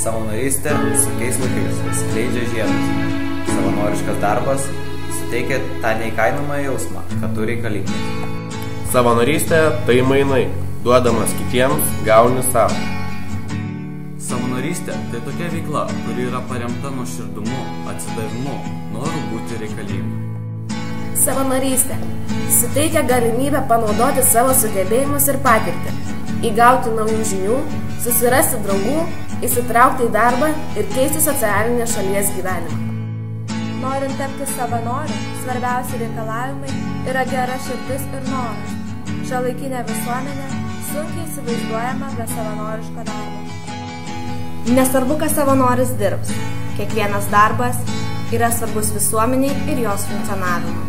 Savanorystė visokiais laikais skleidžia žiedus. Savanoriškas darbas suteikia tą neįkainojamą jausmą, kad tu reikalingas. Savanorystė tai mainai, duodamas kitiems, gauni savo. Savanorystė tai tokia veikla, kuri yra paremta nuoširdumu, atsidavimu, noru būti reikalingu. Savanorystė suteikia galimybę panaudoti savo sugebėjimus ir patirtį, įgauti naujų žinių, susirasti draugų, įsitraukti į darbą ir keisti socialinę šalies gyvenimą. Norint tapti savanoriu, svarbiausi reikalavimai yra gera širdis ir noras. Šiuolaikinė visuomenė sunkiai įsivaizduojama be savanoriško darbo. Nesvarbu, kas savanoris dirbs. Kiekvienas darbas yra svarbus visuomeniai ir jos funkcionavimui.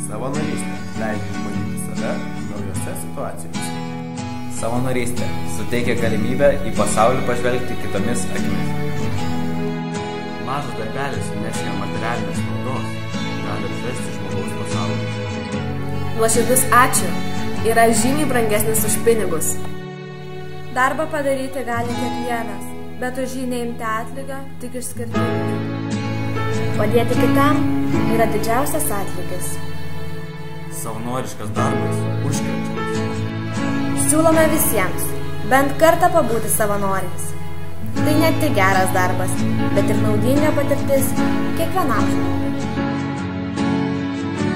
Savanorystė leidžia išbandyti save naujose situacijose. Savanorystė suteikia galimybę į pasaulį pažvelgti kitomis akimis. Mažas darbelis neškia materialinės naudos, gali atvesti žmogaus pasaulį. Nuoširdus ačiū yra žymiai brangesnis už pinigus. Darbą padaryti gali kiekvienas, bet už jį neimti atlygio tik išskirtinai. Padėti kitam yra didžiausias atlygis. Savanoriškas darbas užkrečiamas. Siūlome visiems bent kartą pabūti savanoriais. Tai ne tik geras darbas, bet ir naudinga patirtis kiekvienam žmogui.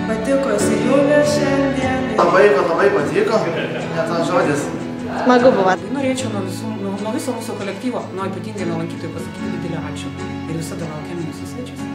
Patiko Sijulė šiandien. Labai patiko, net tas žodis. Smagu buvo. Norėčiau nuo viso mūsų kolektyvo, ypatingai nuo lankytojų pasakyti didelį ačiū. Ir visada laukiame jūsų svečius.